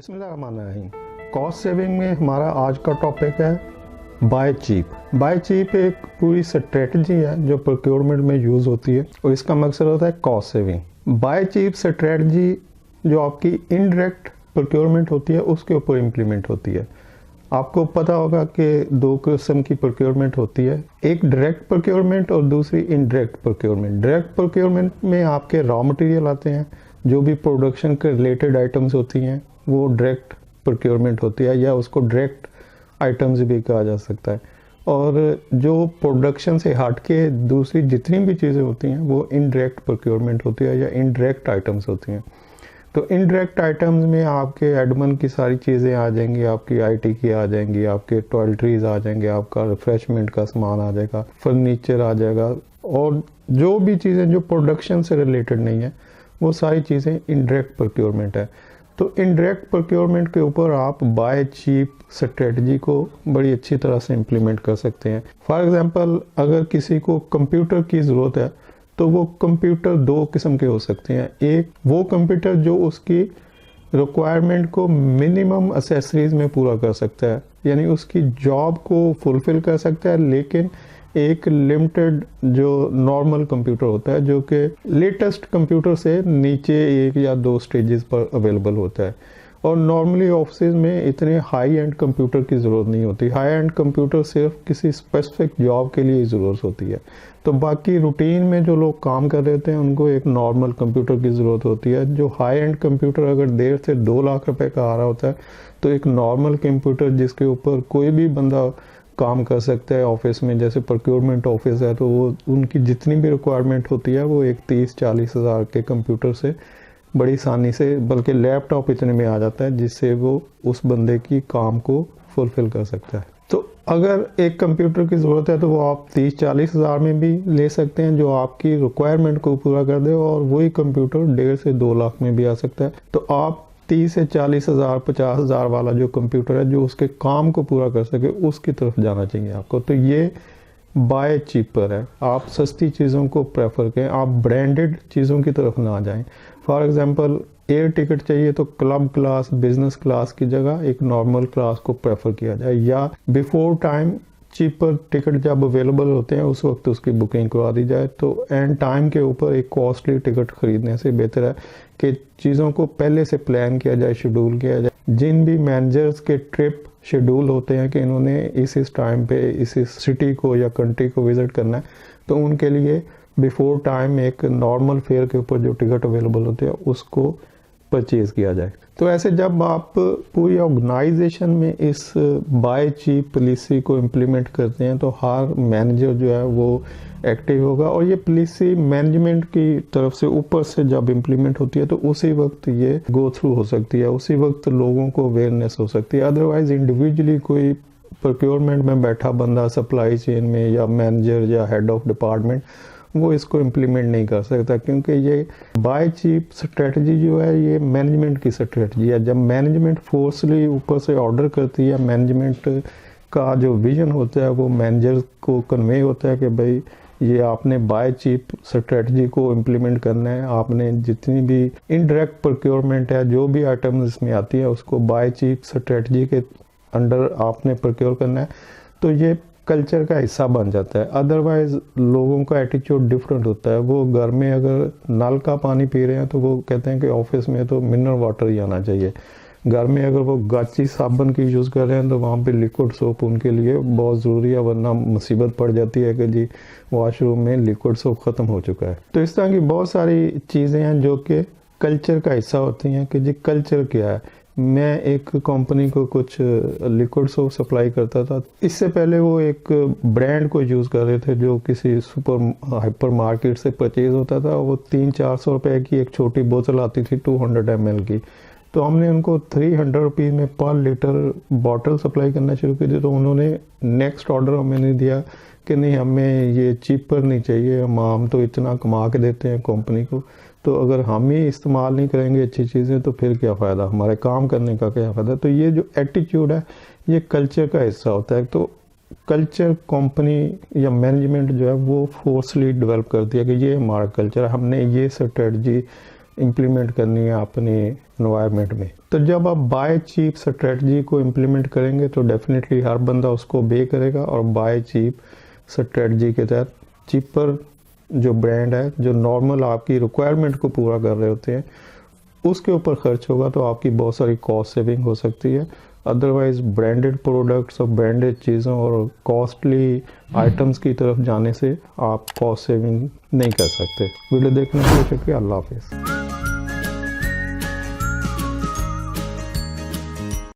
बिस्मिल्लाहिर्रहमानिर्रहीम। Cost saving में हमारा आज का टॉपिक है बाय चीप। बाय चीप एक पूरी स्ट्रेटजी है जो प्रोक्योरमेंट में यूज़ होती है और इसका मकसद होता है cost saving. Buy cheap strategy जो आपकी इनडायरेक्ट प्रोक्योरमेंट होती है उसके ऊपर इम्प्लीमेंट होती है। आपको पता होगा कि दो किस्म की प्रोक्योरमेंट होती है, एक डायरेक्ट प्रोक्योरमेंट और दूसरी इनडायरेक्ट प्रोक्योरमेंट। डायरेक्ट प्रोक्योरमेंट में आपके रॉ मटेरियल आते हैं, जो भी प्रोडक्शन के रिलेटेड आइटम्स होती हैं वो डायरेक्ट प्रोक्योरमेंट होती है या उसको डायरेक्ट आइटम्स भी कहा जा सकता है। और जो प्रोडक्शन से हट के दूसरी जितनी भी चीज़ें होती हैं वो इनडायरेक्ट प्रोक्योरमेंट होती है या इनडायरेक्ट आइटम्स होती हैं। तो इनडायरेक्ट आइटम्स में आपके एडमन की सारी चीज़ें आ जाएंगी, आपकी आईटी की आ जाएंगी, आपके टॉयलेटरीज आ जाएंगे, आपका रिफ्रेशमेंट का सामान आ जाएगा, फर्नीचर आ जाएगा, और जो भी चीज़ें जो प्रोडक्शन से रिलेटेड नहीं है वो सारी चीज़ें इनडायरेक्ट प्रोक्योरमेंट है। तो इनडायरेक्ट प्रोक्योरमेंट के ऊपर आप बाय चीप स्ट्रेटजी को बड़ी अच्छी तरह से इम्प्लीमेंट कर सकते हैं। फॉर एग्जांपल, अगर किसी को कंप्यूटर की ज़रूरत है तो वो कंप्यूटर दो किस्म के हो सकते हैं। एक वो कंप्यूटर जो उसकी रिक्वायरमेंट को मिनिमम एसेसरीज में पूरा कर सकता है, यानी उसकी जॉब को फुलफिल कर सकता है, लेकिन एक लिमिटेड जो नॉर्मल कंप्यूटर होता है जो कि लेटेस्ट कंप्यूटर से नीचे एक या दो स्टेजेस पर अवेलेबल होता है। और नॉर्मली ऑफिस में इतने हाई एंड कंप्यूटर की ज़रूरत नहीं होती। हाई एंड कंप्यूटर सिर्फ किसी स्पेसिफिक जॉब के लिए ज़रूरत होती है। तो बाकी रूटीन में जो लोग काम कर रहे हैं उनको एक नॉर्मल कंप्यूटर की ज़रूरत होती है। जो हाई एंड कंप्यूटर अगर 1.5 से 2 लाख रुपए का आ रहा होता है तो एक नॉर्मल कंप्यूटर जिसके ऊपर कोई भी बंदा काम कर सकता है ऑफिस में, जैसे प्रोक्योरमेंट ऑफिस है, तो वो उनकी जितनी भी रिक्वायरमेंट होती है वो एक 30-40 हज़ार के कंप्यूटर से बड़ी आसानी से, बल्कि लैपटॉप इतने में आ जाता है जिससे वो उस बंदे की काम को फुलफिल कर सकता है। तो अगर एक कंप्यूटर की ज़रूरत है तो वो आप 30-40 हज़ार में भी ले सकते हैं जो आपकी रिक्वायरमेंट को पूरा कर दे, और वही कंप्यूटर 1.5 से 2 लाख में भी आ सकता है। तो आप 30 से 40 हज़ार 50 हज़ार वाला जो कंप्यूटर है जो उसके काम को पूरा कर सके उसकी तरफ जाना चाहिए आपको। तो ये बाय चीपर है। आप सस्ती चीज़ों को प्रेफर करें, आप ब्रांडेड चीज़ों की तरफ ना जाएं। फॉर एग्जांपल, एयर टिकट चाहिए तो क्लब क्लास, बिजनेस क्लास की जगह एक नॉर्मल क्लास को प्रेफर किया जाए, या बिफोर टाइम चीपर टिकट जब अवेलेबल होते हैं उस वक्त उसकी बुकिंग करवा दी जाए। तो एंड टाइम के ऊपर एक कॉस्टली टिकट खरीदने से बेहतर है कि चीज़ों को पहले से प्लान किया जाए, शेड्यूल किया जाए। जिन भी मैनेजर्स के ट्रिप शेड्यूल होते हैं कि इन्होंने इस टाइम पे इस सिटी को या कंट्री को विज़िट करना है, तो उनके लिए बिफोर टाइम एक नॉर्मल फेयर के ऊपर जो टिकट अवेलेबल होते हैं उसको परचेज़ किया जाए। तो ऐसे जब आप पूरी ऑर्गेनाइजेशन में इस बाय चीप पॉलिसी को इम्प्लीमेंट करते हैं तो हर मैनेजर जो है वो एक्टिव होगा, और ये पॉलिसी मैनेजमेंट की तरफ से ऊपर से जब इम्प्लीमेंट होती है तो उसी वक्त ये गो थ्रू हो सकती है, उसी वक्त लोगों को अवेयरनेस हो सकती है। अदरवाइज इंडिविजुअली कोई प्रोक्योरमेंट में बैठा बंदा, सप्लाई चेन में या मैनेजर या हेड ऑफ डिपार्टमेंट, वो इसको इम्प्लीमेंट नहीं कर सकता, क्योंकि ये बाय चीप स्ट्रेटजी जो है ये मैनेजमेंट की स्ट्रेटजी है। जब मैनेजमेंट फोर्सली ऊपर से ऑर्डर करती है, मैनेजमेंट का जो विजन होता है वो मैनेजर को कन्वे होता है कि भाई ये आपने बाय चीप स्ट्रेटजी को इम्प्लीमेंट करना है, आपने जितनी भी इनडायरेक्ट प्रोक्योरमेंट है, जो भी आइटम्स इसमें आती है उसको बाय चीप स्ट्रेटजी के अंडर आपने प्रोक्योर करना है। तो ये कल्चर का हिस्सा बन जाता है। अदरवाइज लोगों का एटीट्यूड डिफरेंट होता है। वो घर में अगर नल का पानी पी रहे हैं तो वो कहते हैं कि ऑफिस में तो मिनरल वाटर ही आना चाहिए। घर में अगर वो गाची साबुन की यूज़ कर रहे हैं तो वहाँ पे लिक्विड सोप उनके लिए बहुत ज़रूरी है, वरना मुसीबत पड़ जाती है कि जी वॉशरूम में लिक्विड सोप ख़त्म हो चुका है। तो इस तरह की बहुत सारी चीज़ें हैं जो कि कल्चर का हिस्सा होती हैं कि जी कल्चर क्या है। मैं एक कंपनी को कुछ लिक्विड सोप सप्लाई करता था। इससे पहले वो एक ब्रांड को यूज़ कर रहे थे जो किसी हाइपर मार्केट से परचेज़ होता था। वो 300-400 रुपए की एक छोटी बोतल आती थी 200 ml की। तो हमने उनको 300 रुपीज़ में पर लीटर बॉटल सप्लाई करना शुरू की थी। तो उन्होंने नेक्स्ट ऑर्डर हमें नहीं दिया कि नहीं, हमें ये चीपर नहीं चाहिए, हम तो इतना कमा के देते हैं कंपनी को, तो अगर हम ही इस्तेमाल नहीं करेंगे अच्छी चीज़ें तो फिर क्या फ़ायदा, हमारे काम करने का क्या फ़ायदा। तो ये जो एटीट्यूड है ये कल्चर का हिस्सा होता है। तो कल्चर कंपनी या मैनेजमेंट जो है वो फोर्सली डेवलप करती है कि ये हमारा कल्चर है, हमने ये स्ट्रेटजी इम्प्लीमेंट करनी है अपने एनवायरनमेंट में। तो जब आप बाय चीप स्ट्रेटजी को इम्प्लीमेंट करेंगे तो डेफिनेटली हर बंदा उसको बे करेगा, और बाय चीप स्ट्रेटजी के तहत चीपर जो ब्रांड है जो नॉर्मल आपकी रिक्वायरमेंट को पूरा कर रहे होते हैं उसके ऊपर खर्च होगा, तो आपकी बहुत सारी कॉस्ट सेविंग हो सकती है। अदरवाइज ब्रांडेड प्रोडक्ट्स और ब्रांडेड चीज़ों और कॉस्टली आइटम्स की तरफ जाने से आप कॉस्ट सेविंग नहीं कर सकते। वीडियो देखने के लिए शुक्रिया। अल्लाह हाफिज़।